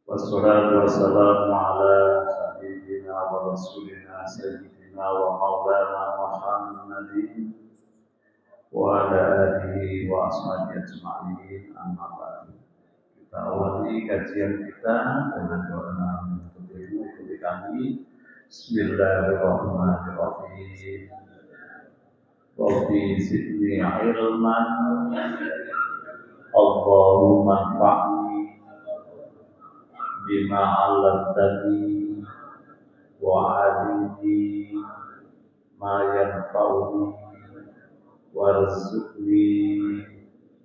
Wassalatu wassalamu ala habibina wa rasulina sayyidina wa maulana Muhammadin wa ala alihi wa ashabihi ajma'in, amma ba'du. Kita awali kajian kita dengan doa untuk ilmu ikuti kami. Bismillahirrahmanirrahim. Rabbi zidni ilman, Allahumma anfa'ni bima 'allamtani wa 'allimni ma yanfa'uni warzuqni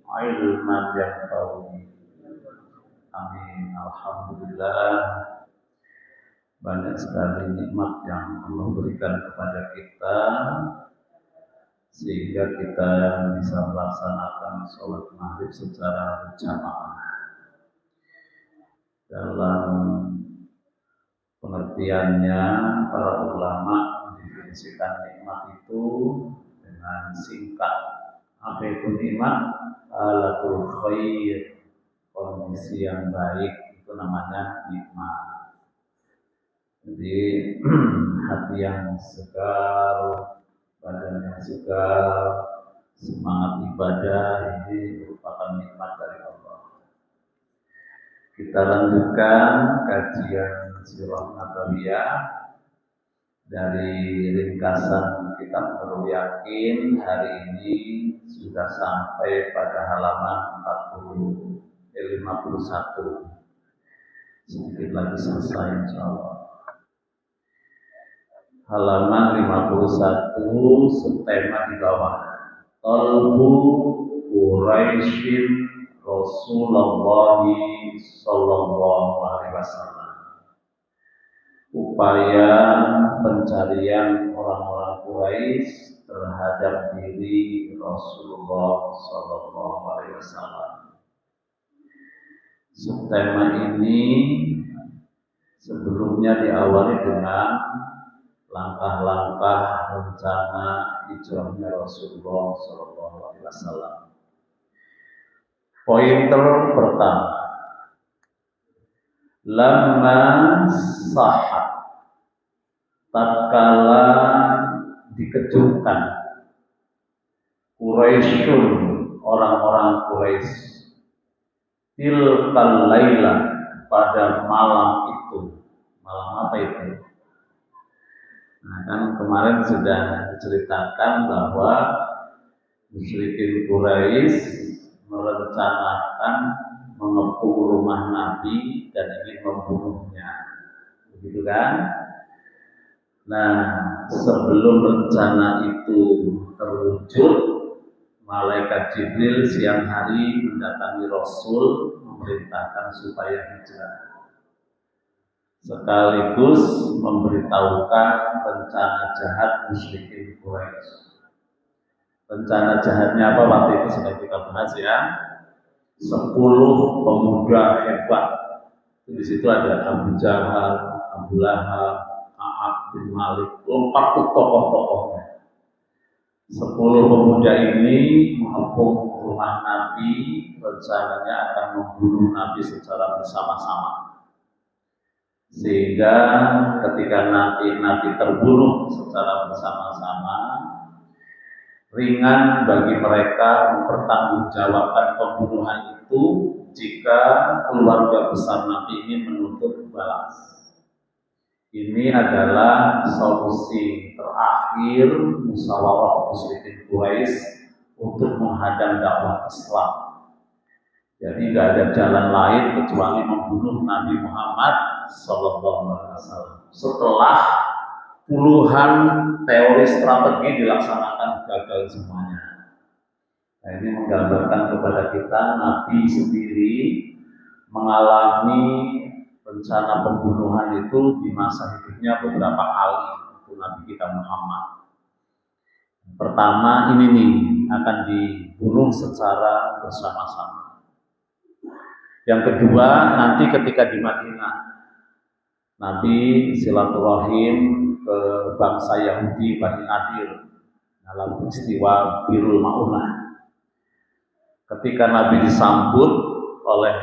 ilman yanfa'uni. Amin. Alhamdulillah, banyak sekali nikmat yang Allah berikan kepada kita sehingga kita bisa melaksanakan sholat maghrib secara berjamaah. Dalam pengertiannya, para ulama mendefinisikan nikmat itu dengan singkat. Apa itu nikmat? Halatul khair, kondisi yang baik, itu namanya nikmat. Jadi hati yang segar, badan yang segar, semangat ibadah, ini merupakan nikmat dari Allah. Kita lanjutkan kajian Sirah Nabawiyah dari ringkasan kitab Nurul Yakin. Hari ini sudah sampai pada halaman 51. Sedikit lagi selesai insyaallah. Halaman 51, subtema di bawah. Talbu Quraisyin Rasulullah sallallahu alaihi wasallam. Upaya pencarian orang-orang Quraisy terhadap diri Rasulullah sallallahu alaihi wasallam. Subtema ini sebelumnya diawali dengan langkah-langkah rencana hijrahnya Rasulullah sallallahu alaihi wasallam. Pointer pertama, lamma sahhat, tatkala dikejutkan Quraisyun, orang-orang Quraisy, tilkal laila, pada malam itu. Malam apa itu? Nah, kan kemarin sudah diceritakan bahwa musyrikin Quraisy merencanakan mengepung rumah Nabi dan ingin membunuhnya, begitu kan? Nah, sebelum rencana itu terwujud, malaikat Jibril siang hari mendatangi Rasul, memerintahkan supaya hijrah, sekaligus memberitahukan rencana jahat musyrikin Quraisy. Rencana jahatnya apa waktu itu sudah kita bahas ya. 10 pemuda hebat. Di situ ada Abu Jahal, Abu Lahab, Ka'ab bin Malik, lengkap tokoh-tokohnya. 10 pemuda ini mengepung rumah Nabi, rencananya akan membunuh Nabi secara bersama-sama. Sehingga ketika nanti Nabi terbunuh secara bersama-sama, ringan bagi mereka mempertanggungjawabkan pembunuhan itu jika keluarga besar Nabi ingin menuntut balas. Ini adalah solusi terakhir musyawarah musyrikin Quraisy untuk menghadang dakwah Islam. Jadi tidak ada jalan lain kecuali membunuh Nabi Muhammad SAW. Setelah puluhan teori strategi dilaksanakan, gagal semuanya. Nah, ini menggambarkan kepada kita Nabi sendiri mengalami rencana pembunuhan itu di masa hidupnya beberapa kali untuk Nabi kita Muhammad. Pertama ini nih akan dibunuh secara bersama-sama. Yang kedua nanti ketika di Madinah, Nabi silaturahim ke bangsa Yahudi Bani Nadir dalam peristiwa Birul Ma'unah. Ketika Nabi disambut oleh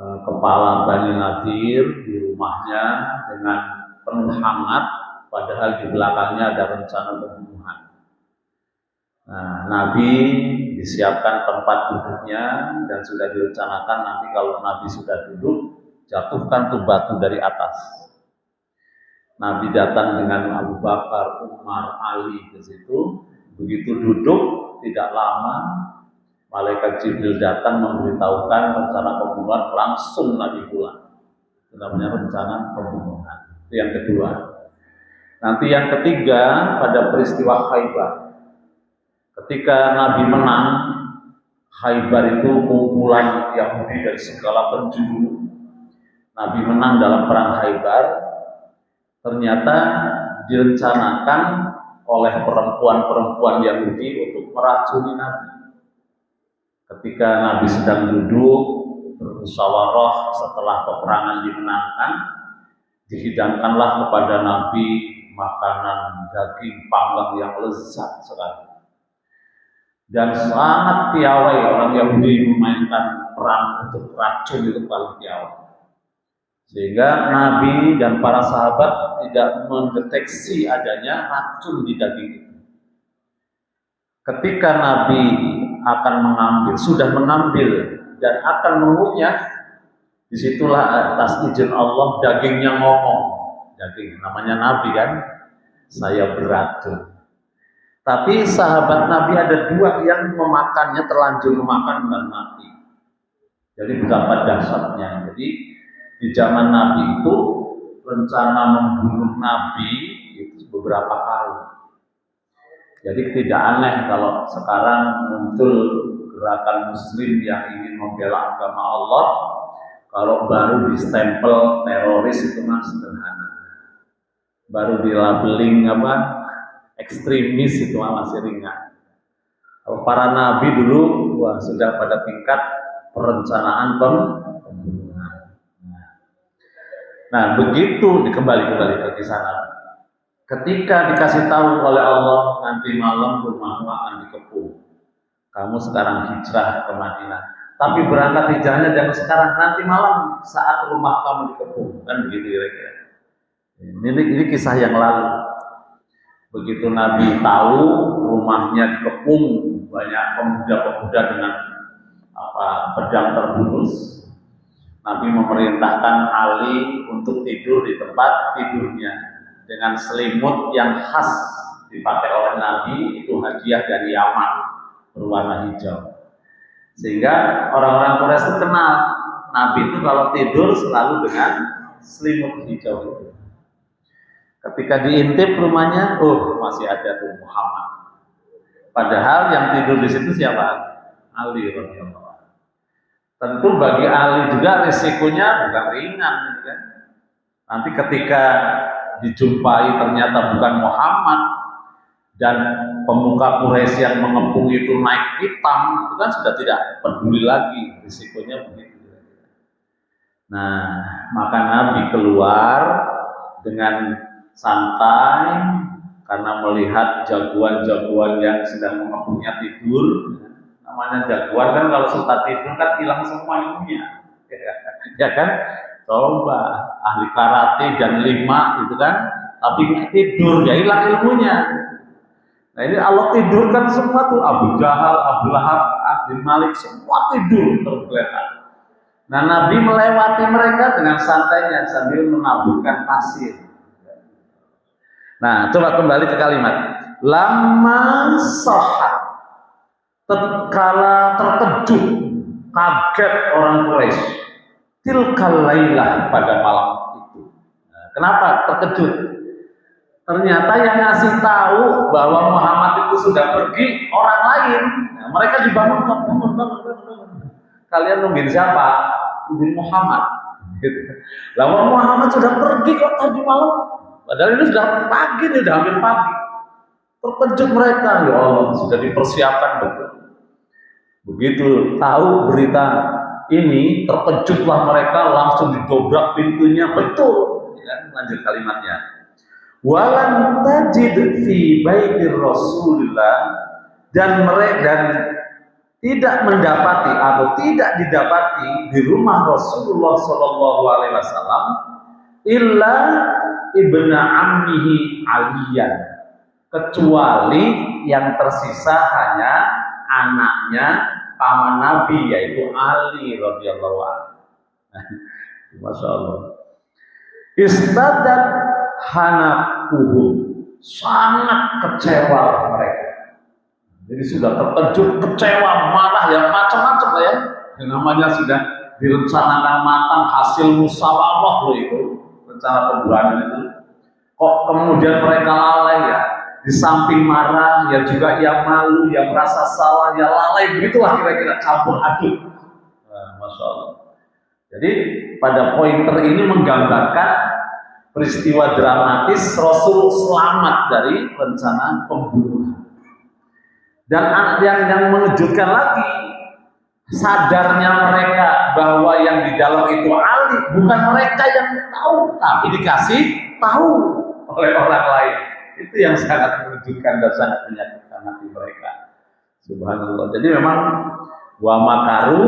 kepala Bani Nadir di rumahnya dengan penuh hangat, padahal di belakangnya ada rencana pembunuhan. Nah, Nabi disiapkan tempat duduknya dan sudah direncanakan nanti kalau Nabi sudah duduk, jatuhkan tuh batu dari atas. Nabi datang dengan Abu Bakar, Umar, Ali ke situ. Begitu duduk, tidak lama Malaikat Jibril datang memberitahukan rencana pembunuhan, langsung Nabi pulang. Itu namanya rencana pembunuhan. Itu yang kedua. Nanti yang ketiga pada peristiwa Khaybar. Ketika Nabi menang, Khaybar itu kumpulan Yahudi dari segala penjuru. Nabi menang dalam perang Khaybar. Ternyata direncanakan oleh perempuan-perempuan Yahudi untuk meracuni Nabi. Ketika Nabi sedang duduk bermusyawarah setelah peperangan dimenangkan, dihidangkanlah kepada Nabi makanan daging panggang yang lezat sekali. Dan sangat piawai orang Yahudi memainkan perang untuk racun, itu paling piawai. Sehingga Nabi dan para sahabat tidak mendeteksi adanya racun di daging itu. Ketika Nabi akan mengambil, sudah mengambil dan akan mengunyah, disitulah atas izin Allah dagingnya ngomong. Daging, namanya Nabi kan, saya beracun. Tapi sahabat Nabi ada dua yang memakannya, terlanjur memakan dan mati. Jadi betapa dahsyatnya. Jadi di zaman Nabi itu rencana membunuh Nabi itu beberapa kali. Jadi tidak aneh kalau sekarang muncul gerakan Muslim yang ingin membela agama Allah, kalau baru distempel teroris itu mah sederhana. Baru dilabeling ekstremis itu masih ringan. Kalau para nabi dulu sudah pada tingkat perencanaan pembunuhan. Nah, begitu kembali ke kisah Nabi. Ketika dikasih tahu oleh Allah nanti malam rumahmu akan dikepung, kamu sekarang hijrah ke Madinah. Tapi berangkat hijrahnya jangan sekarang, nanti malam saat rumah kamu dikepung, kan begitu kira-kira. Ini kisah yang lalu. Begitu Nabi tahu rumahnya dikepung banyak pemuda-pemuda dengan pedang terbulus, Nabi memerintahkan Ali untuk tidur di tempat tidurnya dengan selimut yang khas dipakai oleh Nabi, itu hadiah dari Yaman berwarna hijau. Sehingga orang-orang Quraisy itu kenal Nabi itu kalau tidur selalu dengan selimut hijau itu. Ketika diintip rumahnya, masih ada tuh Muhammad. Padahal yang tidur di situ siapa? Ali radhiyallahu anhu. Tentu bagi Ali juga risikonya bukan ringan, kan? Nanti ketika dijumpai ternyata bukan Muhammad dan pemuka Quraisy yang mengepung itu naik hitam, itu kan sudah tidak peduli lagi, risikonya begitu. Nah, maka Nabi keluar dengan santai karena melihat jagoan-jagoan yang sedang mengepungnya tidur. Namanya jagoan kan kalau suka tidur kan hilang semua ilmunya, ya kan? Coba ahli karate dan 5 itu kan, tapi nggak tidur ya hilang ilmunya. Nah ini Allah tidurkan semua tuh, Abu Jahal, Abu Lahab, Abdul Malik semua tidur tergeletak. Nah Nabi melewati mereka dengan santainya sambil menaburkan pasir. Nah coba kembali ke kalimat lama sahat, tatkala terkejut, kaget orang Quraisy, tilkal lailah pada malam itu. Nah, kenapa terkejut? Ternyata yang ngasih tahu bahwa Muhammad itu sudah pergi orang lain. Nah, mereka dibangunkan, bangun. Kalian nungguin siapa? Nungguin Muhammad. Lalu Muhammad sudah pergi kok tadi malam. Padahal ini sudah pagi, ini sudah hampir pagi. Terkejut mereka, ya Allah, sudah dipersiapkan betul. Begitu tahu berita ini, terkejutlah mereka, langsung didobrak pintunya, betul. Ya, lanjut kalimatnya. Walam tajid fi baitir Rasulillah, dan tidak mendapati atau tidak didapati di rumah Rasulullah Shallallahu Alaihi Wasallam illa ibna ammihi Aliyan, kecuali yang tersisa hanya anaknya paman Nabi yaitu Ali radhiyallahu anhu. Masya Allah. Istadat hanakuhum, sangat kecewa mereka. Jadi sudah terkejut, kecewa, marah, ya macam-macam lah ya. Yang namanya sudah direncanakan matang, hasil musyawarah loh itu, rencana pembunuhan itu. Kok kemudian mereka lalai ya? Di samping marah, ya juga ya malu, ya merasa salah, ya lalai, begitulah kira-kira campur aduk. Nah, Masya Allah. Jadi pada pointer ini menggambarkan peristiwa dramatis Rasul selamat dari rencana pembunuhan. Dan yang mengejutkan lagi, sadarnya mereka bahwa yang di dalam itu Ali, bukan mereka yang tahu, tapi dikasih tahu oleh orang lain. Itu yang sangat mengejutkan dan sangat menyakitkan hati mereka. Subhanallah. Jadi memang wa makaru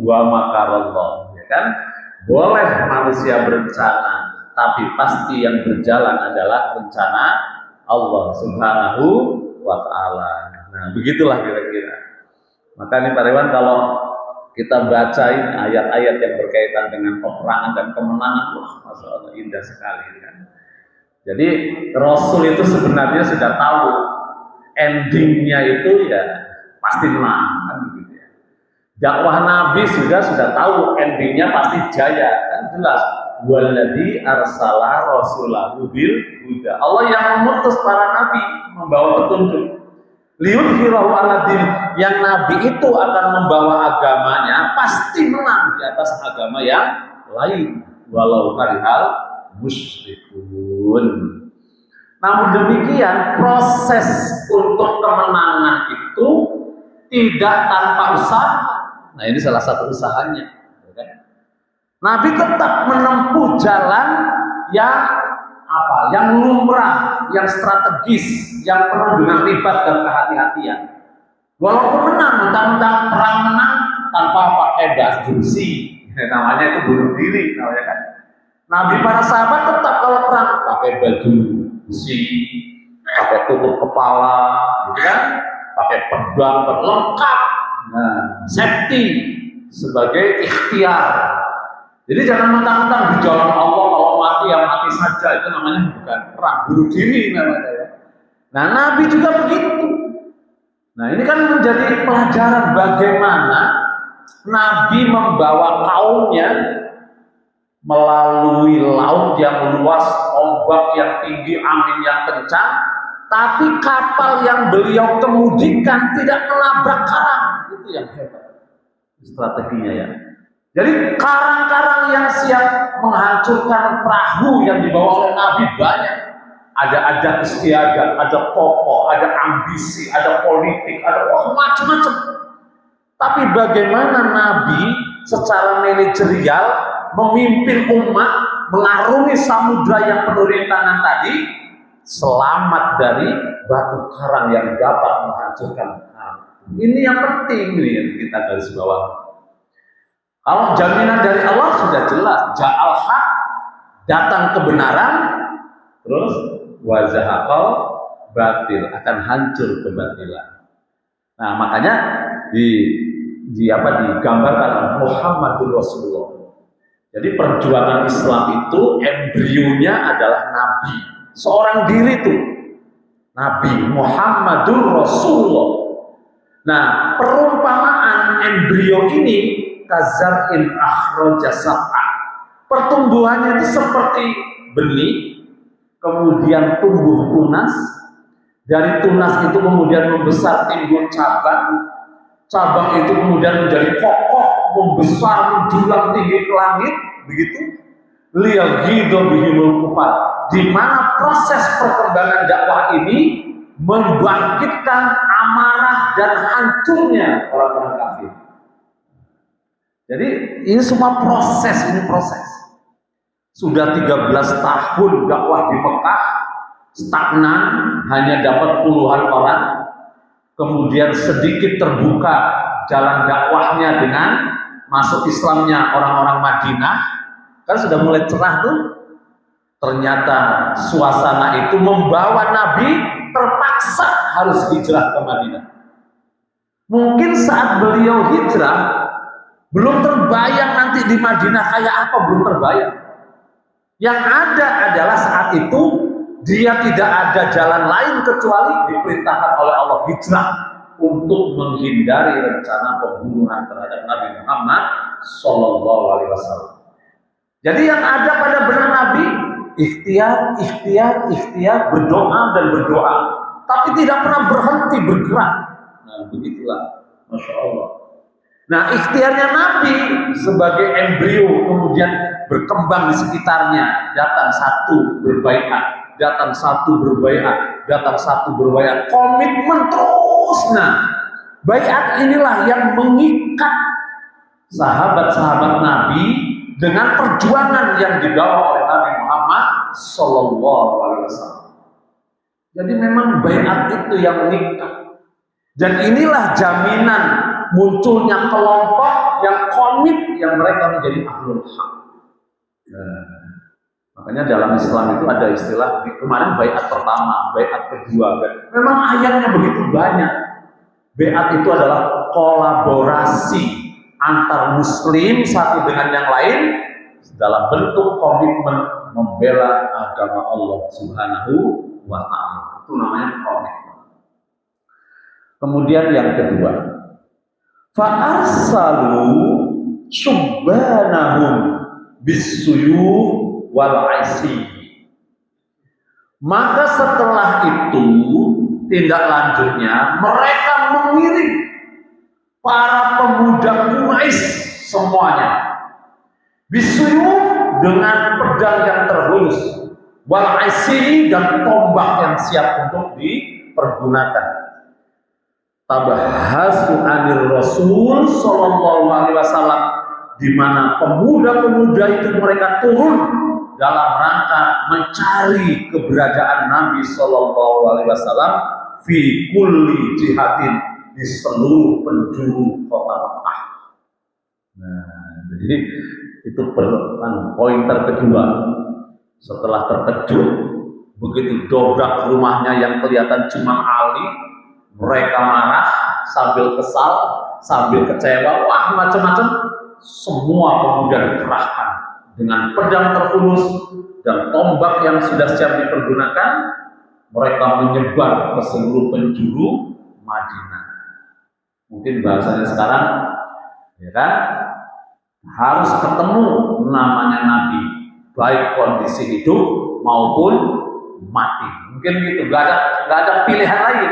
wa makarallah, ya kan? Boleh manusia berencana, tapi pasti yang berjalan adalah rencana Allah Subhanahu wa ta'ala. Nah, begitulah kira-kira. Maka nih Pak Rewan, kalau kita bacain ayat-ayat yang berkaitan dengan peperangan dan kemenangan, wah, Masya Allah, indah sekali kan. Jadi Rasul itu sebenarnya sudah tahu endingnya itu ya pasti menang kan begitu ya. Dakwah Nabi sudah tahu endingnya pasti jaya kan jelas. Waladzi arsala rasulahu bil huda. Allah yang mengutus para nabi membawa petunjuk. Liyudhhirahu 'ala din, yang nabi itu akan membawa agamanya pasti menang di atas agama yang lain walau karihal musyrikun. Namun demikian proses untuk kemenangan itu tidak tanpa usaha. Nah, ini salah satu usahanya, okay? Nabi tetap menempuh jalan yang yang lumrah, yang strategis, yang penuh dengan ribat dan kehati-hatian. Walaupun menang, mentang-mentang perang menang tanpa pakai baju besi, namanya itu bunuh diri, namanya kan. Nabi para sahabat tetap kalau perang pakai baju besi, pakai tutup kepala, gitu kan, pakai pedang lengkap, nah, safety sebagai ikhtiar. Jadi jangan mentang-mentang di jalan Allah kalau mati ya mati saja, itu namanya bukan perang, bunuh diri namanya ya. Nah, Nabi juga begitu. Nah, ini kan menjadi pelajaran bagaimana Nabi membawa kaumnya melalui laut yang luas, ombak yang tinggi, angin yang kencang, tapi kapal yang beliau kemudikan tidak menabrak karang. Itu yang hebat strateginya ya. Jadi karang-karang yang siap menghancurkan perahu yang dibawa oleh Nabi banyak. Ada istiadat, ada tokoh, ada ambisi, ada politik, ada macam-macam. Tapi bagaimana Nabi secara manajerial memimpin umat mengarungi samudra yang penuh rintangan tadi, selamat dari batu karang yang dapat menghancurkan. Ini yang penting nih yang kita garis bawah. Kalau jaminan dari Allah sudah jelas, ja'al haq, datang kebenaran, terus wazahaqal batil, akan hancur kebatilan. Nah, makanya digambarkan Muhammadur Rasulullah. Jadi perjuangan Islam itu embrionya adalah Nabi, seorang diri itu Nabi Muhammadur Rasulullah. Nah, perumpamaan embrio ini kazar'in akhraja sab'ah. Pertumbuhannya itu seperti benih, kemudian tumbuh tunas. Dari tunas itu kemudian membesar, timbul cabang. Cabang itu kemudian menjadi kokoh, membesar, menjulang tinggi ke langit, begitu. Liyaghidu bihimul kufar. Di mana proses perkembangan dakwah ini membangkitkan amarah dan hancurnya orang-orang kafir. Jadi ini semua proses, Sudah 13 tahun dakwah di Mekah, stagnan, hanya dapat puluhan orang. Kemudian sedikit terbuka jalan dakwahnya dengan masuk Islamnya orang-orang Madinah, kan sudah mulai cerah tuh. Ternyata suasana itu membawa Nabi terpaksa harus hijrah ke Madinah. Mungkin saat beliau hijrah belum terbayang nanti di Madinah kayak apa, belum terbayang. Yang ada adalah saat itu dia tidak ada jalan lain kecuali diperintahkan oleh Allah hijrah untuk menghindari rencana pembunuhan terhadap Nabi Muhammad Sallallahu Alaihi Wasallam. Jadi yang ada pada benak Nabi ikhtiar, berdoa dan berdoa, tapi tidak pernah berhenti bergerak. Nah, begitulah, masya Allah. Nah, ikhtiarnya Nabi sebagai embrio kemudian berkembang di sekitarnya. Datang satu berbaiat, datang satu berbaiat, datang satu berbaiat. Komitmen terus. Nah, baiat inilah yang mengikat sahabat-sahabat Nabi dengan perjuangan yang dibawa oleh Nabi Muhammad Sallallahu Alaihi Wasallam. Jadi memang baiat itu yang mengikat. Dan inilah jaminan munculnya kelompok yang komit, yang mereka menjadi ahlul haq. Nah, makanya dalam Islam itu ada istilah, kemarin baiat pertama, baiat kedua. Memang ayatnya begitu banyak. Baiat itu adalah kolaborasi antar muslim satu dengan yang lain dalam bentuk komitmen membela agama Allah Subhanahu wa ta'ala. Itu namanya komitmen. Kemudian yang kedua, fa'arsalu subbanahum bisuyuf wal aisi. Maka setelah itu tindak lanjutnya mereka mengirim para pemuda Quraisy semuanya bisuyuf dengan pedang yang terhunus, wal aisi dan tombak yang siap untuk dipergunakan. Tabahasu anir Rasul Sallallahu Alaihi Wasallam, di mana pemuda-pemuda itu mereka turun dalam rangka mencari keberadaan Nabi Sallallahu Alaihi Wasallam fi kulli jihadin, di seluruh penjuru kota Mekah. Nah, jadi itu pointer kedua. Setelah terkejut, begitu dobrak rumahnya yang kelihatan cuma Ali, mereka marah sambil kesal, sambil kecewa, wah macam-macam. Semua pemuda dikerahkan dengan pedang terhunus dan tombak yang sudah siap dipergunakan. Mereka menyebar ke seluruh penjuru Madinah. Mungkin bahasanya sekarang, ya kan, harus ketemu namanya Nabi, baik kondisi hidup maupun mati. Mungkin gitu, gak ada pilihan lain.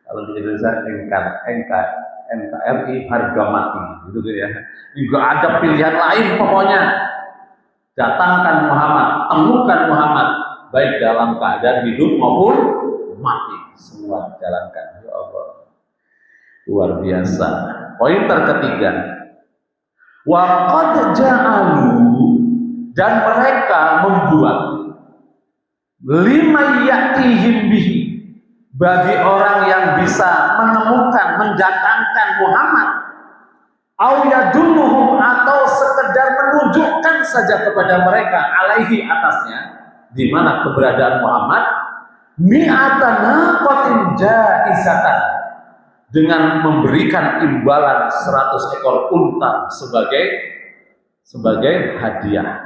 Kalau di Indonesia NKRI harga mati, gitu ya. Juga ada pilihan lain pokoknya. Datangkan Muhammad, temukan Muhammad, baik dalam keadaan hidup maupun mati, semua dijalankan. Ya Allah, luar biasa. Pointer ketiga, wa qad ja'alu, dan mereka membuat lima ya'tihim bihi, bagi orang yang bisa menemukan, mendatangkan Muhammad, au yadulluhum, atau sekedar menunjukkan saja kepada mereka, alaihi, atasnya, di mana keberadaan Muhammad, mi'atan naqatin jaizatan, dengan memberikan imbalan 100 ekor unta sebagai hadiah.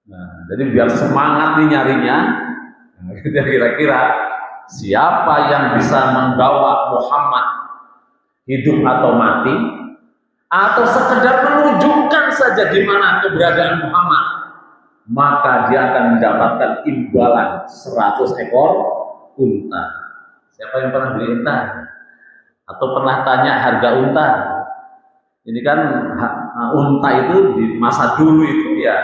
Nah, jadi biar semangat nih nyarinya. Nah, kira-kira siapa yang bisa membawa Muhammad hidup atau mati, atau sekedar menunjukkan saja di mana keberadaan Muhammad, maka dia akan mendapatkan imbalan 100 ekor unta. Siapa yang pernah beli unta? Atau pernah tanya harga unta? Ini kan unta itu di masa dulu itu ya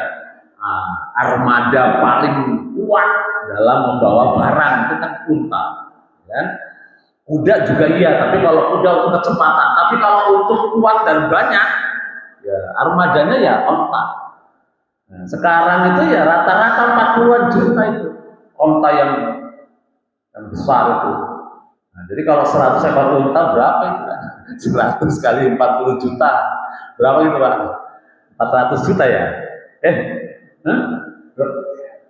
armada paling kuat dalam membawa barang, itu kan unta, kan? Kuda juga iya, tapi kalau kuda untuk kecepatan, tapi kalau untuk kuat dan banyak, ya armadanya ya unta. Nah, sekarang itu ya rata-rata 40-an juta itu unta yang besar itu. Nah, jadi kalau 100 ekor unta berapa itu kan? 100 kali 40 juta. Berapa itu Pak? 400 juta ya? Huh?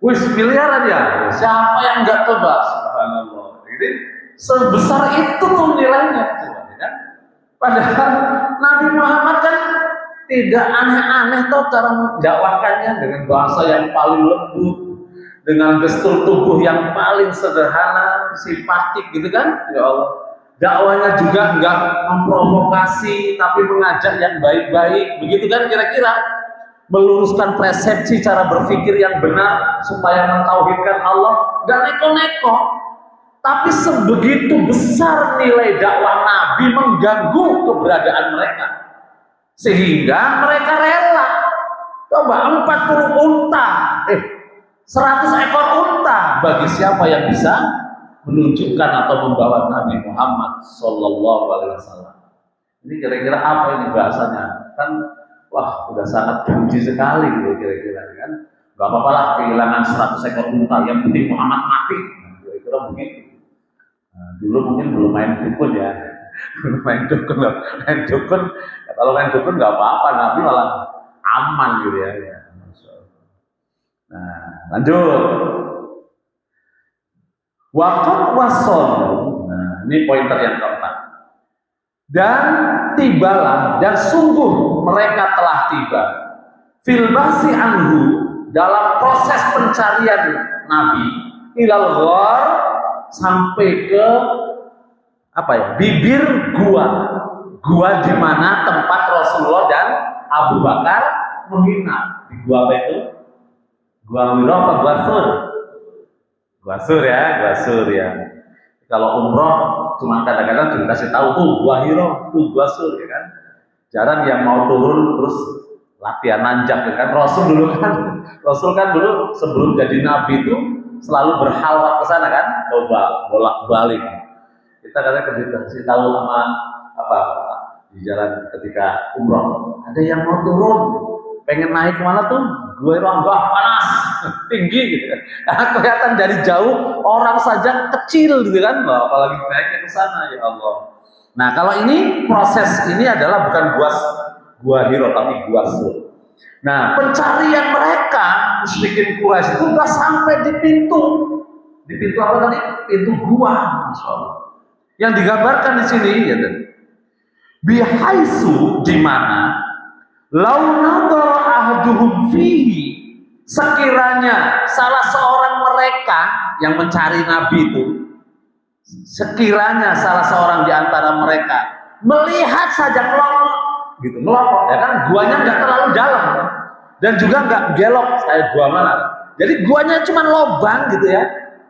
Wih, miliaran ya? Siapa yang nggak tebak? Subhanallah. Jadi sebesar itu tuh nilainya. Kan? Padahal Nabi Muhammad kan tidak aneh-aneh toh cara mendakwakannya dengan bahasa yang paling lembut, dengan gestur tubuh yang paling sederhana, simpatik gitu kan? Ya Allah. Dakwanya juga enggak memprovokasi tapi mengajak yang baik-baik, begitu kan kira-kira? Meluruskan persepsi cara berpikir yang benar supaya mentauhidkan Allah, enggak neko-neko. Tapi sebegitu besar nilai dakwah Nabi mengganggu keberadaan mereka. Sehingga mereka rela. Coba 40 unta, 100 ekor unta bagi siapa yang bisa menunjukkan atau membawa Nabi Muhammad Sallallahu Alaihi Wasallam. Ini kira-kira apa ini bahasanya? Kan, wah, udah sangat benci sekali gitu kira-kira kan. Gak apa-apa lah kehilangan 100 ekor unta, yang penting Muhammad mati. Kira-kira begitu. Nah, dulu mungkin belum main dukun ya, belum main dukun. Kalau main dukun nggak apa-apa, Nabi malah aman gitu ya. Nah, lanjut. Waqad wasol. Nah, ini pointer yang keempat. Dan tibalah, dan sungguh mereka telah tiba. Filbasi anhu, dalam proses pencarian Nabi, ilal ghar, sampai ke apa ya? Bibir gua di mana tempat Rasulullah dan Abu Bakar menginap. Di gua apa itu? Gua Hira apa gua Sur? Gua Sur ya. Kalau umroh cuma kadang-kadang dikasih tahu tuh gua Hira, tuh gua Sur ya kan. Jarang yang mau turun terus latihan nanjak ya kan. Rasul kan dulu sebelum jadi nabi itu selalu berhalwat ke sana kan, coba bolak-balik. Kita kadang kasih tahu sama apa di jalan ketika umroh, ada yang mau turun, pengen naik kemana tuh? Gue rombah panas, tinggi gitu. Karena kelihatan dari jauh orang saja kecil gitu kan, apalagi naiknya ke sana ya Allah. Nah kalau ini proses ini adalah bukan gua Hira tapi gua Sur. Nah, pencarian mereka musyrikin Quraisy itu sudah sampai di pintu apa tadi? Pintu gua, Masya Allah. Yang digambarkan di sini, ya tadi. Bihaisu di mana lau nadara ahduhum fihi, sekiranya salah seorang mereka yang mencari Nabi itu, sekiranya salah seorang di antara mereka melihat saja gitu, melopok ya kan, guanya nggak terlalu dalam dan juga nggak gelok kayak gua mana. Jadi guanya cuma lobang gitu ya,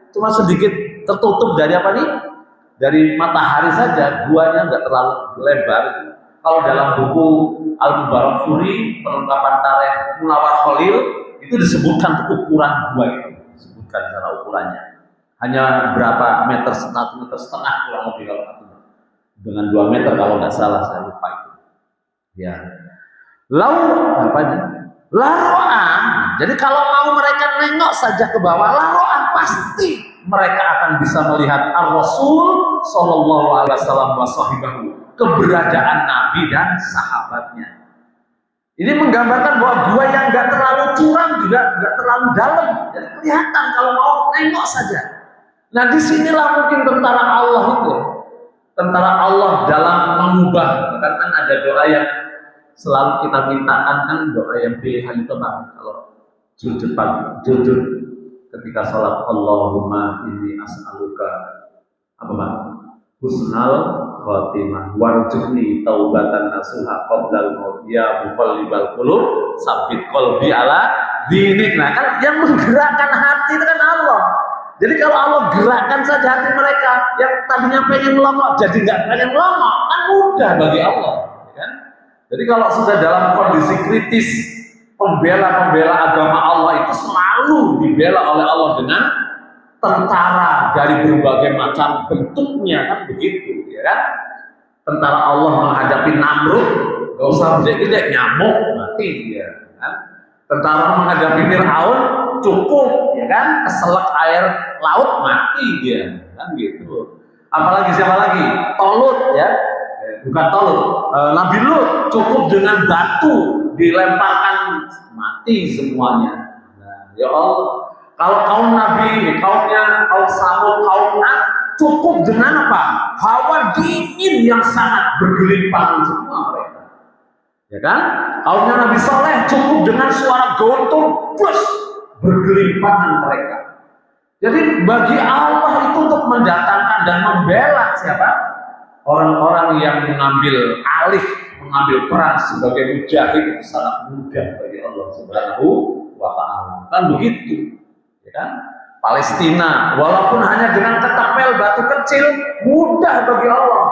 cuma sedikit tertutup dari apa nih, dari matahari saja, guanya nggak terlalu lebar. Kalau dalam buku Al-Mubarakfuri perlengkapan tarikh Munawwar Khalil itu disebutkan ukuran gua itu, disebutkan cara ukurannya hanya berapa meter, 1,5 meter kurang lebih kalau dengan 2 meter kalau nggak salah, saya lupa itu. Ya, laroa. Jadi kalau mau mereka nengok saja ke bawah, laroa pasti mereka akan bisa melihat Ar-Rasul Sallallahu Alaihi Wasallam wa sahibahu, keberadaan Nabi dan sahabatnya. Ini menggambarkan bahwa gua yang nggak terlalu curam juga nggak terlalu dalam, jadi kelihatan kalau mau nengok saja. Nah disinilah mungkin tentara Allah itu, tentara Allah dalam mengubah. Kan ada doa yang selalu kita mintakan, kan doa yang pilihan itu Pak, kalau jujur ketika sholat, Allahumma inni as'aluka apa Pak? Husnal khotimah warzuqni taubatan nasuha qablal maut ya muqallibal qulub sabbit qalbi ala dinik. Nah kan yang menggerakkan hati itu kan Allah. Jadi kalau Allah gerakkan saja hati mereka yang tadinya pengen melongok jadi nggak pengen melongok, kan mudah bagi Allah kan? Jadi kalau sudah dalam kondisi kritis, pembela agama Allah itu selalu dibela oleh Allah dengan tentara dari berbagai macam bentuknya, kan begitu, ya kan? Tentara Allah menghadapi Namrud, gak usah gede-gede, nyamuk mati dia, kan? Tentara menghadapi Fir'aun cukup, ya kan? Keselak air laut mati dia, kan gitu. Apalagi siapa lagi? Tolut ya. Bukan Tolut. Nabi Lut cukup dengan batu dilemparkan mati semuanya. Nah, ya Allah. Kalau kaum Nabi, kaumnya kaum Samud, kaum Ad, cukup dengan apa? Hawa dingin yang sangat bergelimpangan semua mereka. Ya kan? Kaumnya Nabi Soleh cukup dengan suara gontor plus bergelimpangan mereka. Jadi bagi Allah itu untuk mendatangkan dan membela siapa? Orang-orang yang mengambil alih, mengambil peran sebagai mujahid itu sangat mudah bagi Allah Subhanahu wa Ta'ala. Kan begitu. Ya kan? Palestina, walaupun hanya dengan ketapel batu kecil, mudah bagi Allah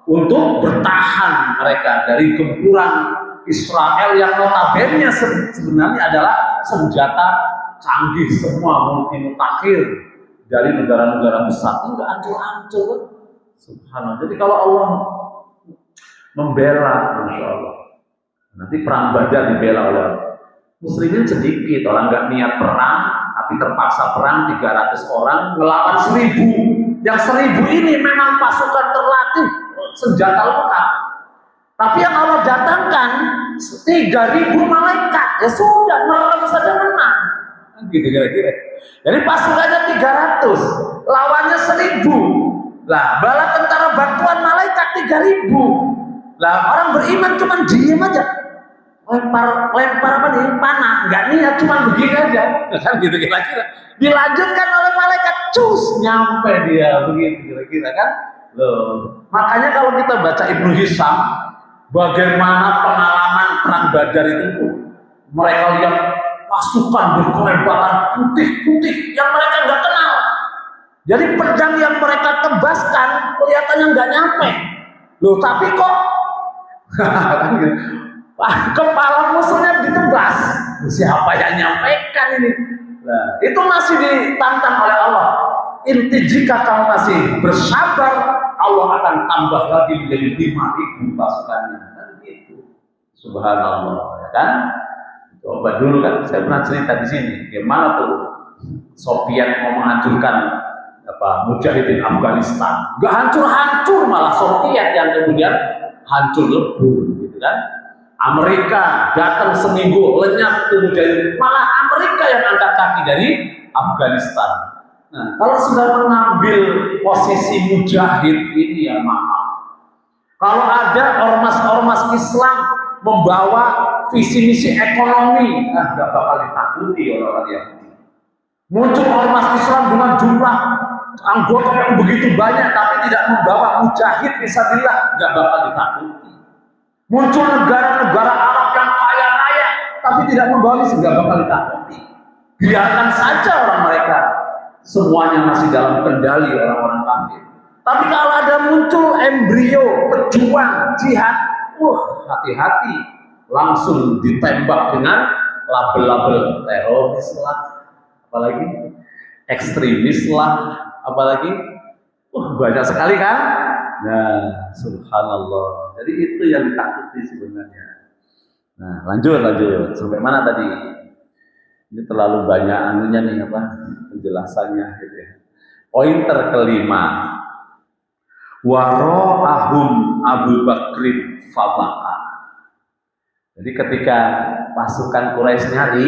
untuk bertahan mereka dari gempuran Israel yang notabene sebenarnya adalah senjata canggih semua, multimutakhir dari negara-negara besar. Enggak hancur-hancur. Subhanallah. Jadi kalau Allah membela, Masya Allah, nanti perang Badar dibela oleh muslimin sedikit, orang nggak niat perang, tapi terpaksa perang 300 orang melawan 1000. Yang 1000 ini memang pasukan terlatih, senjata lengkap. Tapi yang Allah datangkan 3000 malaikat, ya sudah, merem saja menang. Gitu kira-kira. Jadi pasukannya 300, lawannya 1000. Lah, bala tentara bantuan malaikat 3000. Lah, orang beriman cuma diem aja. Lempar apa nih? Panah, nggak niat, cuma begini aja. Kan gitu kira-kira. Dilanjutkan oleh malaikat, cus, nyampe dia begitu kira-kira kan. Loh, makanya kalau kita baca Ibnu Hisham, bagaimana pengalaman perang Badar itu, mereka lihat pasukan berkelebatan putih-putih yang mereka nggak kenal. Jadi pedang yang mereka tebaskan kelihatannya nggak nyampe. Loh, tapi kok kepala musuhnya ditebas. Siapa yang nyampaikan ini? Nah, itu masih ditantang oleh Allah. Inti jika kamu masih bersabar, Allah akan tambah lagi menjadi 5.000 pasukannya. Kan gitu. Subhanallah, ya kan? Coba dulu kan saya pernah cerita di sini. Gimana tuh Soviet mau menghancurkan mujahidin Afghanistan? Gak hancur-hancur, malah Soviet yang kemudian hancur lebur, gitu kan? Amerika datang seminggu lenyap tuh mujahidin, malah Amerika yang angkat kaki dari Afghanistan. Nah, kalau sudah mengambil posisi mujahid ini yang mahal. Kalau ada ormas-ormas Islam membawa visi misi ekonomi, gak bakal ditakuti orang-orang Yahudi. Muncul ormas Islam dengan jumlah anggota yang begitu banyak, tapi tidak membawa mujahid fisabilillah, gak bakal ditakuti. Muncul negara-negara Arab yang kaya-kaya, tapi tidak membawa misi, gak bakal ditakuti. Biarkan saja orang mereka, semuanya masih dalam kendali orang-orang kafir. Tapi kalau ada muncul embrio pejuang jihad, hati-hati, langsung ditembak dengan label-label teroris lah, apalagi ekstremis lah, apalagi banyak sekali kan. Nah, subhanallah. Jadi itu yang ditakuti sebenarnya. Nah, lanjut sampai mana tadi? Ini terlalu banyak anunya nih penjelasannya gitu ya. Pointer kelima, waro'ahum Abu Bakrin fabaka. Jadi ketika pasukan Quraisy nyari,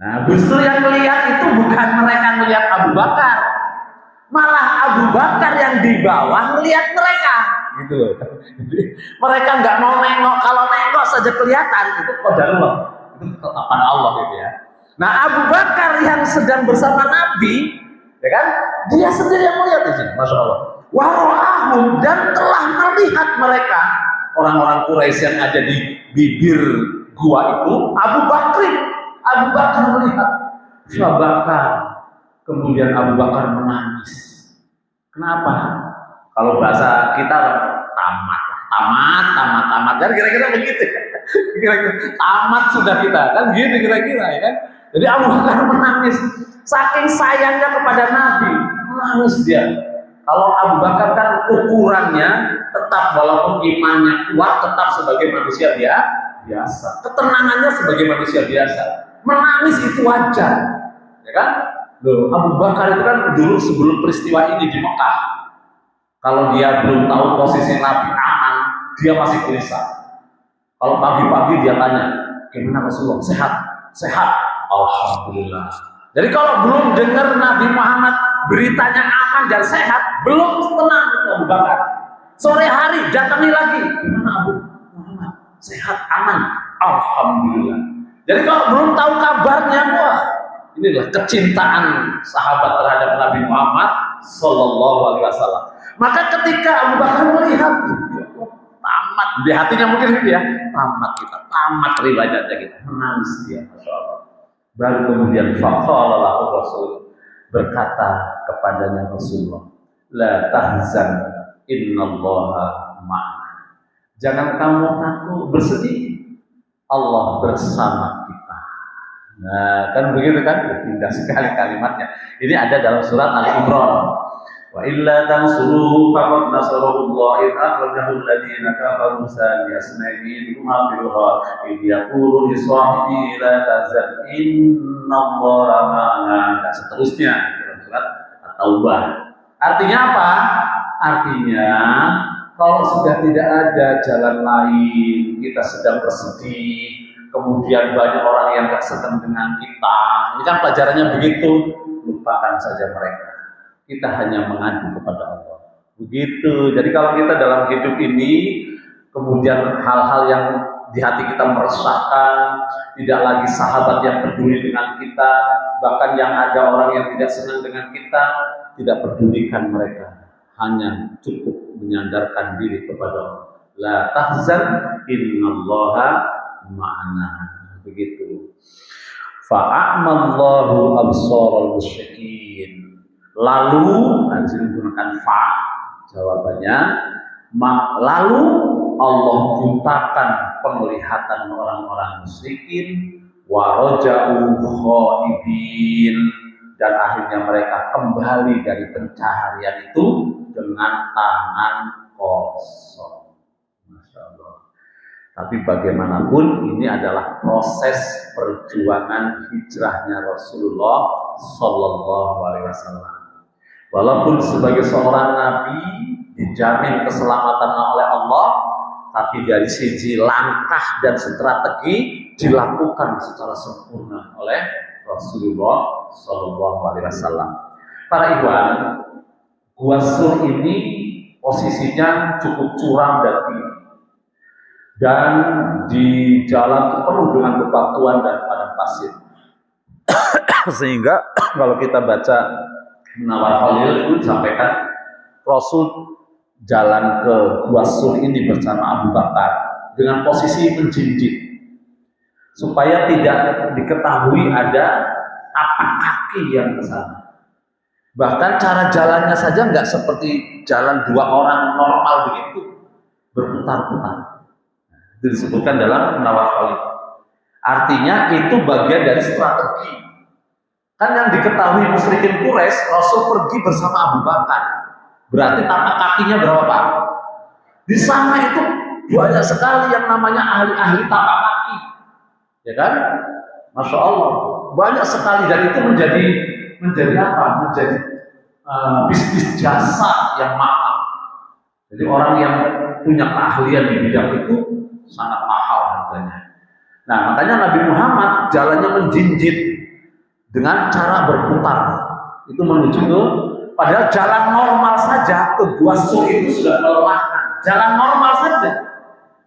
nah justru yang melihat itu bukan mereka melihat Abu Bakar, malah Abu Bakar yang di bawah melihat mereka, gitu loh. Mereka nggak mau nengok, kalau nengok saja kelihatan itu qadarullah, itu ketetapan Allah gitu ya. Nah Abu Bakar yang sedang bersama Nabi, ya kan, dia sendiri yang melihat di sini, masya Allah. Waro'ahum, dan telah melihat mereka orang-orang Quraisy yang ada di bibir gua itu. Abu Bakar melihat, Fabaka, kemudian Abu Bakar menangis. Kenapa? Kalau bahasa kita tamat. Kan kira-kira begitu. Kira-kira tamat sudah kita, kan gitu kira-kira ya kan. Jadi Abu Bakar menangis, saking sayangnya kepada Nabi, menangis dia. Kalau Abu Bakar kan ukurannya tetap, walaupun imannya kuat, tetap sebagai manusia biasa. Ketenangannya sebagai manusia biasa. Menangis itu wajar, ya kan? Loh, Abu Bakar itu kan dulu sebelum peristiwa ini di Mekah, Kalau dia belum tahu posisi Nabi aman, dia masih gelisah. Kalau pagi-pagi dia tanya, gimana Rasulullah? Sehat? Sehat? Alhamdulillah. Jadi kalau belum dengar Nabi Muhammad beritanya aman dan sehat, belum tenang itu Abu Bakar. Sore hari datangi lagi, gimana Abu Muhammad? Sehat, aman? Alhamdulillah. Jadi kalau belum tahu kabarnya, wah, inilah kecintaan sahabat terhadap Nabi Muhammad Sallallahu Alaihi Wasallam. Maka ketika Abu Bakar melihat, tamat di hatinya mungkin gitu ya, tamat riwayatnya kita, menangis dia, masya Allah. Baru kemudian faqala lahu Rasul, berkata kepadanya Rasulullah, la tahzan innallaha ma'ana. Jangan kamu takut, bersedih, Allah bersama kita. Nah, kan begitu kan? Indah sekali kalimatnya. Ini ada dalam surat Al-Imran. Wa illa tansuruhu faqad nasarahu Allah id akhrajahu alladziina kafaru thaniya isnaini huma fil ghar id yaqulu li sahibihi la tahzan innallaha ma'ana. Dan seterusnya dalam surat At-Taubah. Artinya apa? Artinya kalau sudah tidak ada jalan lain, kita sedang bersedih, kemudian banyak orang yang tak senang dengan kita. Ini kan pelajarannya begitu, lupakan saja mereka. Kita hanya mengadu kepada Allah. Begitu. Jadi kalau kita dalam hidup ini, kemudian hal-hal yang di hati kita meresahkan, tidak lagi sahabat yang peduli dengan kita, bahkan yang ada orang yang tidak senang dengan kita, tidak pedulikan mereka. Hanya cukup menyandarkan diri kepada Allah. La tahzan innallaha ma'ana. Begitu. Fa'amallahu absaral musyrikin. Lalu, nanti menggunakan fa, jawabannya, lalu Allah butakan penglihatan orang-orang musyrikin, waraja'u khaibin, dan akhirnya mereka kembali dari pencaharian itu dengan tangan kosong. Masya Allah. Tapi bagaimanapun ini adalah proses perjuangan hijrahnya Rasulullah Sallallahu Alaihi Wasallam. Walaupun sebagai seorang nabi dijamin keselamatan oleh Allah, tapi dari sisi langkah dan strategi dilakukan secara sempurna oleh Rasulullah Sallallahu Alaihi Wasallam. Para ikhwan, Gua Sur ini posisinya cukup curam dan tinggi, dan di jalan itu penuh dengan bebatuan dan padang pasir. Sehingga kalau kita baca Munawar Khalil itu disampaikan Rasul jalan ke Gua Sur ini bersama Abu Bakar dengan posisi menjinjit supaya tidak diketahui ada tapak kaki yang ke sana. Bahkan cara jalannya saja nggak seperti jalan dua orang normal begitu, berputar-putar. Itu disebutkan dalam Munawar Khalil. Artinya itu bagian dari strategi. Kan yang diketahui musyrikin Quraisy, Rasul pergi bersama Abu Bakar. Berarti tapak kakinya berapa, Pak? Di sana itu banyak sekali yang namanya ahli-ahli tapak kaki. Ya kan? Masya Allah. Banyak sekali, dan itu menjadi apa? Menjadi bisnis jasa yang mahal. Jadi orang yang punya keahlian di bidang itu sangat mahal harganya. Nah, makanya Nabi Muhammad jalannya menjinjit dengan cara berputar. Itu menuju ke, padahal jalan normal saja ke Gua Sur itu sudah melelahkan. Jalan normal saja.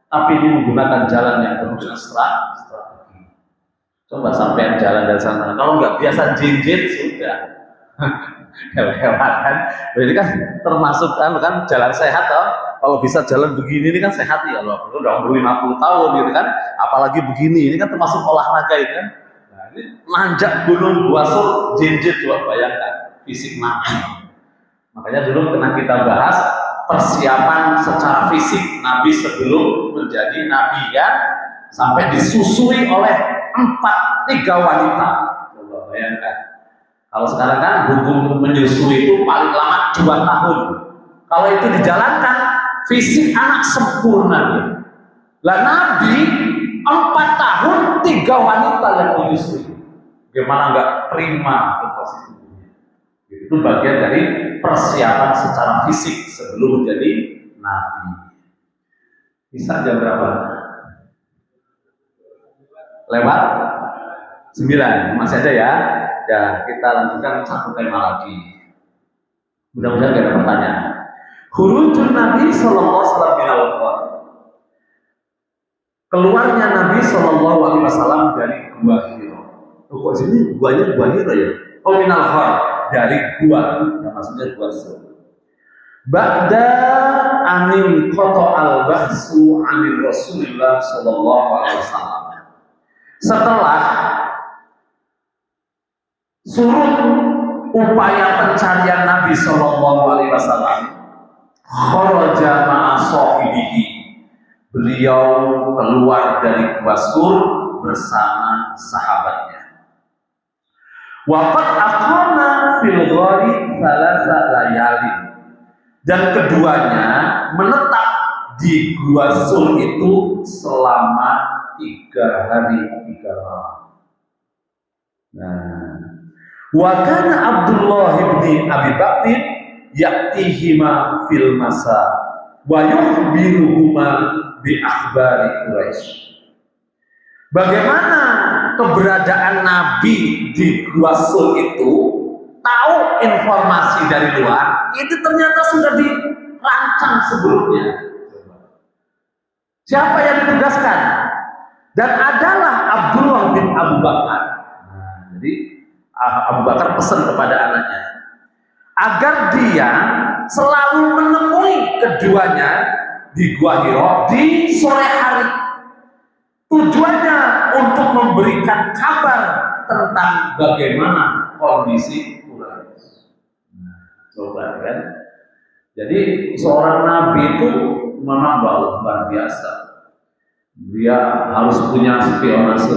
Tapi ini menggunakan jalan yang penuh dengan strategi. Coba sampean jalan dari sana. Kalau nggak biasa jinjit sudah lewat kan. Jadi kan termasuk kan jalan sehat toh. Kalau bisa jalan begini ini kan sehat ya loh. Udah umur 50 tahun gitu kan. Apalagi begini, ini kan termasuk olahraga itu kan. Nah, ini nanjak gunung Gua Sur jinjit, coba bayangkan fisik Nabi. Makanya dulu pernah kita bahas persiapan secara fisik Nabi sebelum menjadi Nabi ya, sampai disusui oleh 3 wanita. Coba bayangkan. Kalau sekarang kan hukum menyusui itu paling lama 2 tahun. Kalau itu dijalankan, fisik anak sempurna. Lah Nabi 4 tahun 3 wanita yang menyusui. Gimana nggak prima posisinya? Itu bagian dari persiapan secara fisik sebelum menjadi nabi. Bisa jam berapa? Lewat 9, masih ada ya? Ya, kita lanjutkan satu tema lagi. Mudah-mudahan gak ada pertanyaan. Khurujun Nabi sallallahu alaihi wasallam minal ghar. Keluarnya Nabi sallallahu alaihi wasallam dari gua Hira. Kok sini guanya gua Hira ya? Oh, minal ghar, dari gua. Yang maksudnya gua Sur. Ba'da anin qata al-bahsu 'anil Rasulillah sallallahu alaihi wasallam. Setelah surut upaya pencarian Nabi sallallahu alaihi wasallam, kharaja ma'a sahibihi. Beliau keluar dari Gua Sur bersama sahabatnya. Waqad aqama fil ghari thalatha layalin. Dan keduanya menetap di Gua Sur itu selama 3 hari 3 malam. Nah, wa kana Abdullah bin Abi Bakr ya'tihima fil masa wa yukhbiruhuma bi akhbari Quraisy. Bagaimana keberadaan Nabi di Gua Sur itu, tahu informasi dari luar, itu ternyata sudah dirancang sebelumnya. Siapa yang ditugaskan? Dan adalah Abdullah bin Abu Bakar. Jadi Abu Bakar pesan kepada anaknya agar dia selalu menemui keduanya di Gua Hira di sore hari. Tujuannya untuk memberikan kabar tentang bagaimana kondisi Quraisy. Coba kan. Jadi seorang nabi itu memang luar biasa. Dia harus punya spionase,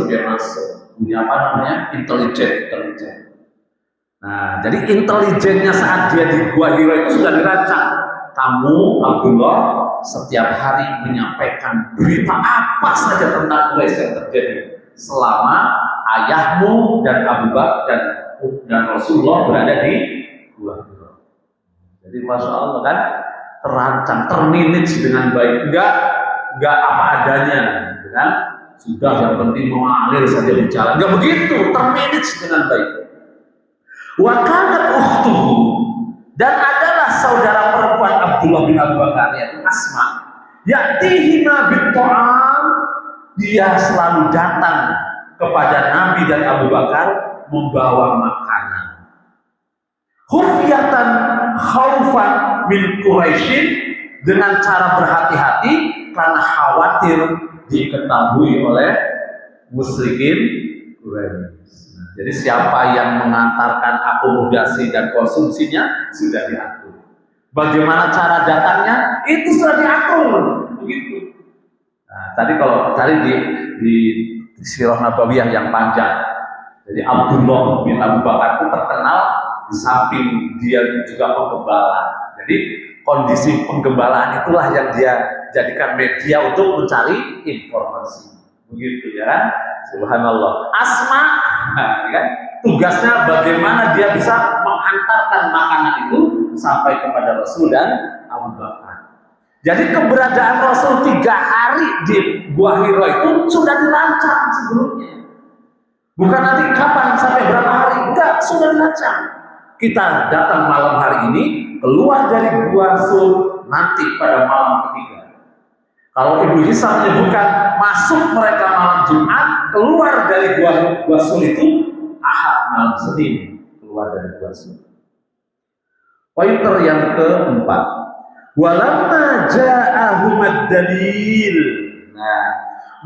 punya apa namanya, intelijen. Nah, jadi intelijennya saat dia di Gua Hira itu sudah dirancang. Kamu Abdullah setiap hari menyampaikan berita apa saja tentang Quraisy yang terjadi selama ayahmu dan Abu Bakar dan Rasulullah berada di Gua Hira. Jadi masya Allah kan, terancang, termanage dengan baik, enggak apa adanya, gitu kan? Sudah yang penting mengalir saja bicara, enggak begitu, termanage dengan baik. Wa kanat ukhtuhu, dan adalah saudara perempuan Abdullah bin Abu Bakar yaitu Asma, ya'tihima bit-ta'am, dia selalu datang kepada Nabi dan Abu Bakar membawa makanan. Khufyatan khaufan min Quraisyin, dengan cara berhati-hati karena khawatir diketahui oleh musyrikin Quraisy. Jadi siapa yang mengantarkan akomodasi dan konsumsinya sudah diatur. Bagaimana cara datangnya itu sudah diatur, begitu. Nah, tadi kalau cari di Sirah Nabawiyah yang panjang. Jadi Abdullah bin Abu Bakar itu terkenal di samping dia juga penggembala. Jadi kondisi penggembalaan itulah yang dia jadikan media untuk mencari informasi. Begitu ya. Subhanallah. Asma, kan, tugasnya bagaimana dia bisa menghantarkan makanan itu sampai kepada Rasul dan Abu Bakar. Jadi keberadaan Rasul 3 hari di Gua Hira itu sudah dirancang sebelumnya. Bukan nanti kapan sampai berapa hari, enggak, sudah dirancang. Kita datang malam hari ini, keluar dari Gua Sur nanti pada malam ketiga. Kalau Ibu Hisa menyebutkan masuk mereka malam Jumat, keluar dari Gua Sur itu Ahad malam Senin, keluar dari Gua Sur. Pointer yang keempat, walamma ja'ahum ad-dalil. Nah,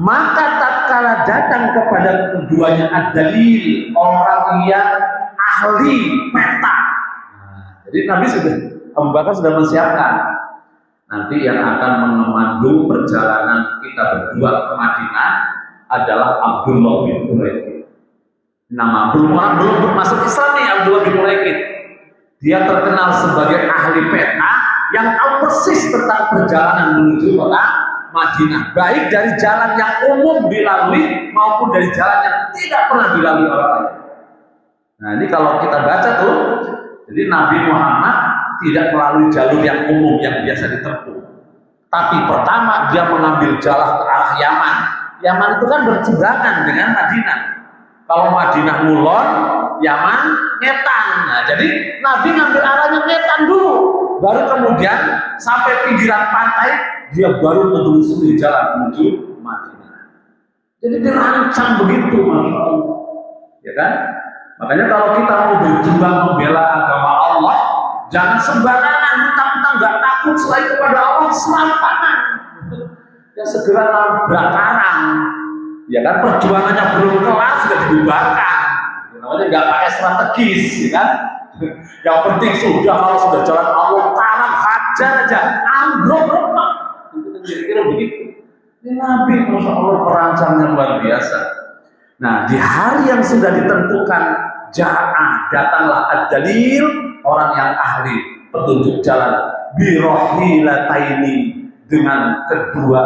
maka tatkala datang kepada keduanya ad-dalil, orang yang ahli peta. Jadi Nabi Abu Bakar sudah menyiapkan nanti yang akan memandu perjalanan kita berdua ke Madinah adalah Abdullah bin Uraikid. Nama belum masuk Islam nih, Abdullah bin Uraikid. Dia terkenal sebagai ahli peta yang tahu persis tentang perjalanan menuju kota Madinah, baik dari jalan yang umum dilalui maupun dari jalan yang tidak pernah dilalui orang lain. Nah, ini kalau kita baca tuh Jadi Nabi Muhammad tidak melalui jalur yang umum yang biasa ditempuh. Tapi pertama dia mengambil jalan ke arah Yaman. Yaman itu kan berseberangan dengan Madinah. Kalau Madinah ngulon, Yaman ngetan. Nah, jadi Nabi ngambil arahnya ngetan dulu, baru kemudian sampai pinggiran pantai dia baru menelusuri jalan menuju Madinah. Jadi dirancang begitu, Masya Allah. Ya kan? Makanya kalau kita mau berjuang membela agama Allah, jangan sembarangan, mentang-mentang nggak takut selain kepada Allah, serampangan. Ya segera nabrak karang. Ya kan, perjuangannya belum kelar sudah dibubarkan. Namanya nggak pakai strategis, ya kan? Yang penting sudah kalau sudah jalan Allah tanam hajar aja, ambruk remak. Itu kira-kira begitu. Ini Nabi, Masya Allah, perancangnya luar biasa. Nah, di hari yang sudah ditentukan, datanglah ad-dalil, orang yang ahli petunjuk jalan, birohilataini, dengan kedua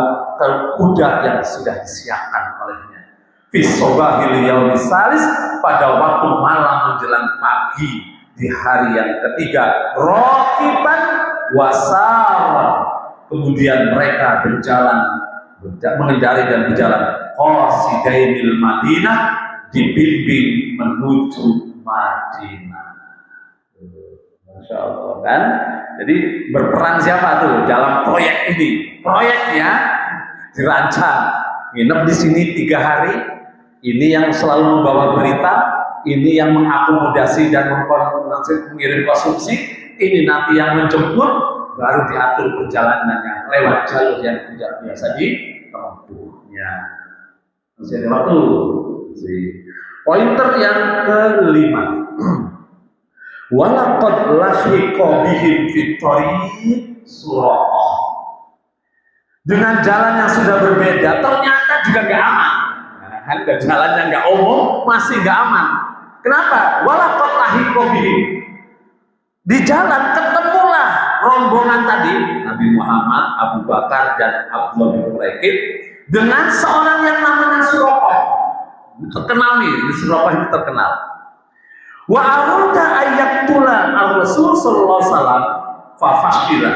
kuda yang sudah disiapkan olehnya. Fisobahil yaumis salis, pada waktu malam menjelang pagi di hari yang ketiga, rokiban wasaran, kemudian mereka mengendari dan berjalan qasidainil Madinah, dibimbing menuju Madinah. Masya Allah kan? Jadi berperan siapa tuh dalam proyek ini? Proyeknya dirancang. Nginep di sini 3 hari. Ini yang selalu membawa berita, ini yang mengakomodasi dan mengirim konsumsi, ini nanti yang menjemput, baru diatur perjalanannya lewat jalur yang tidak biasa ditempuhnya. Masih ada waktu. Pointer yang kelima. Walaqad lahiqa bihim fit thariq suraqah. Dengan jalan yang sudah berbeda, ternyata juga nggak aman. Nah, jalan yang nggak umum masih nggak aman. Kenapa? Walaqad lahiqa bihim. Di jalan ketemulah rombongan tadi, Nabi Muhammad, Abu Bakar dan Abdullah bin Uraiqid dengan seorang yang namanya Suraqah. Terkenal nih, Suraqah ini terkenal. Wa arada ayaktula ar-Rasul sallallahu alaihi wasallam fa fashila.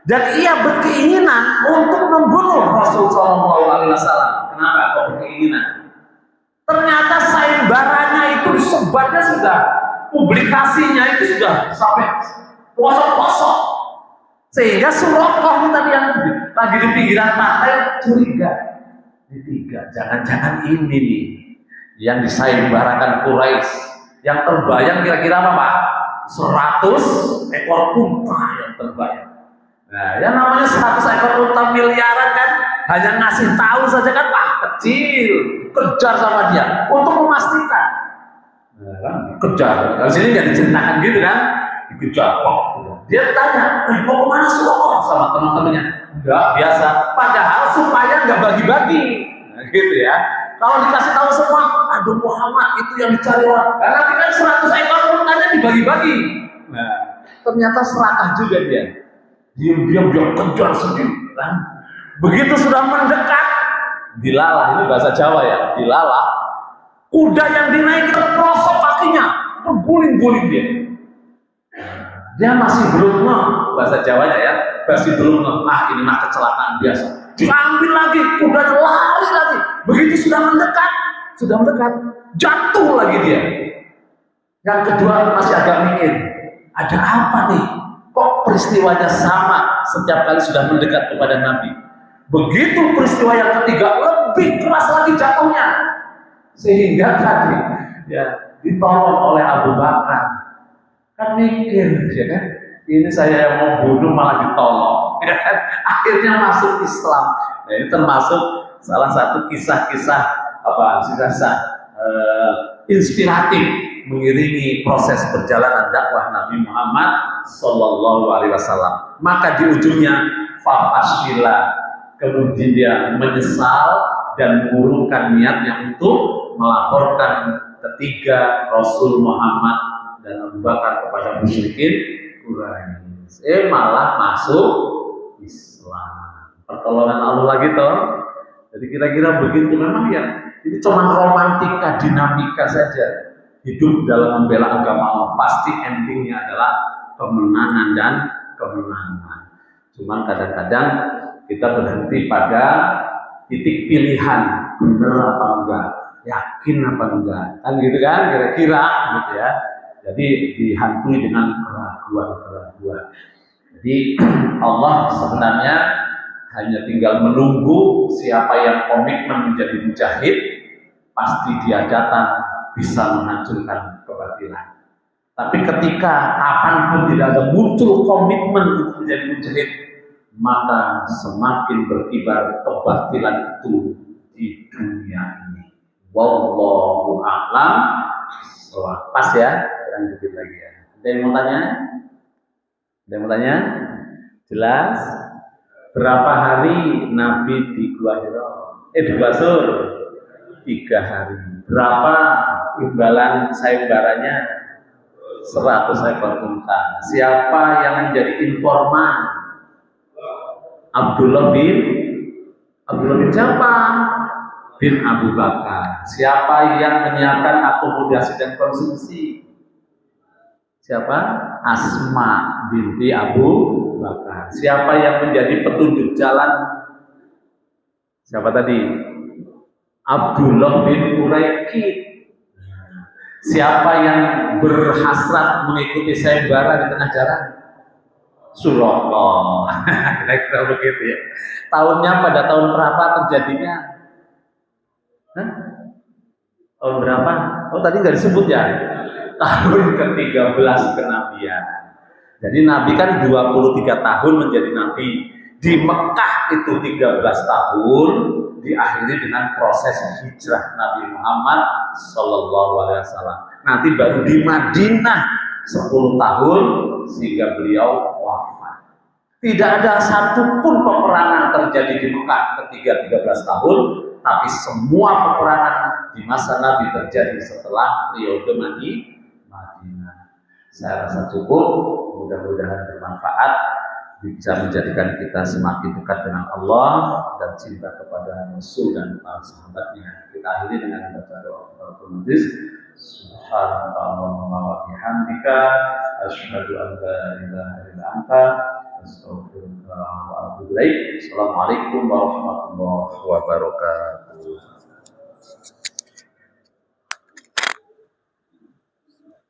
Dan ia berkeinginan untuk membunuh Rasul sallallahu alaihi wasallam. Kenapa kok berkeinginan? Ternyata sayembaranya itu disebarnya sudah, publikasinya itu sudah sampai pelosok-pelosok. Sehingga Suraqah tadi yang lagi di pinggiran pantai curiga. Jangan-jangan ini nih yang disayembarakan Quraisy. Yang terbayang kira-kira apa Pak? 100 ekor unta yang terbayang. Nah, yang namanya 100 ekor unta miliaran kan, hanya ngasih tahu saja kan, kecil, kejar sama dia untuk memastikan. Nah, kan kejar. Kalau sini nggak diceritakan gitu kan, dikejar. Dia tanya, mau kemana Suraqah sama teman-temannya? Enggak, biasa. Padahal supaya nggak bagi-bagi, nah, gitu ya. Kalau dikasih tahu semua, aduh Muhammad itu yang dicari orang. Karena kan 100 ekor untanya dibagi-bagi. Nah, ternyata serakah juga dia. Diam-diam dia kejar sendiri. Kan? Begitu sudah mendekat, dilalah, ini bahasa Jawa ya, dilalah. Kuda yang dinaiki terprosok kakinya, terguling-guling dia. Dia masih belum ngeh, bahasa Jawanya ya, masih belum ngeh. Ini mah kecelakaan biasa. Diambil lagi, kudanya lari lagi. Begitu sudah mendekat, jatuh lagi dia. Yang kedua masih agak mikir, ada apa nih? Kok peristiwanya sama setiap kali sudah mendekat kepada Nabi? Begitu peristiwa yang ketiga lebih keras lagi jatuhnya, sehingga tadi ya ditolong oleh Abu Bakar. Kan mikir, ya kan? Ini saya yang mau bunuh malah ditolong. Akhirnya masuk Islam. Nah, ini termasuk salah satu kisah-kisah inspiratif mengiringi proses perjalanan dakwah Nabi Muhammad Sallallahu Alaihi Wasallam. Maka di ujungnya fafashila, kemudian dia menyesal dan mengurungkan niatnya untuk melaporkan ketiga Rasul Muhammad dan Abu Bakar kepada musyrikin Quraisy. Malah masuk Islam. Pertolongan Allah lagi toh. Jadi kira-kira begitu. Memang ya ini cuma romantika, dinamika saja. hidup dalam membela agama Allah, pasti endingnya adalah kemenangan dan kemenangan. Cuman kadang-kadang kita berhenti pada titik pilihan, benar apa enggak, yakin apa enggak, kan gitu kan, kira-kira gitu ya. Jadi dihantui dengan keraguan-keraguan. Jadi Allah sebenarnya hanya tinggal menunggu siapa yang komitmen menjadi mujahid, pasti dia datang bisa menghancurkan kebatilan. Tapi ketika kapanpun tidak ada muncul komitmen untuk menjadi mujahid, maka semakin berkibar kebatilan itu di dunia ini. Wallahu a'lam. Pas ya, lanjutin lagi ya. Ada yang mau tanya? Ada yang mau tanya? Jelas? Berapa hari Nabi di Gua Hira? Di Gua Sur? 3 hari. Berapa imbalan sayembaranya? 100 ekor unta. Siapa yang menjadi informan? Abdullah bin siapa? Bin Abu Bakar. Siapa yang menyiapkan akomodasi dan konsumsi? Siapa? Asma binti Abu Bakar. Siapa yang menjadi petunjuk jalan? Siapa tadi? Abdullah bin Uraikid. Siapa yang berhasrat mengikuti sayembara di tengah jalan? Suroko. Kira-kira begitu ya. Tahunnya pada tahun berapa terjadinya? Tahun berapa? Oh tadi nggak disebut ya. Tahun ke-13 kenabian. Jadi Nabi kan 23 tahun menjadi Nabi. Di Mekah itu 13 tahun, diakhiri dengan proses hijrah Nabi Muhammad Sallallahu Alaihi Wasallam. Nanti baru di Madinah 10 tahun sehingga beliau wafat. Tidak ada satupun peperangan terjadi di Mekah ketika 13 tahun, tapi semua peperangan di masa Nabi terjadi setelah periode Madinah. Saya rasa cukup, mudah-mudahan bermanfaat, bisa menjadikan kita semakin dekat dengan Allah dan cinta kepada Rasul dan para sahabatnya. Kita akhiri dengan membaca doa kafaratul majlis. Subhanallahumma wa bihamdika asyhadu an la ilaha illa anta astaghfiruka wa atubu ilaik. Assalamualaikum warahmatullahi wabarakatuh.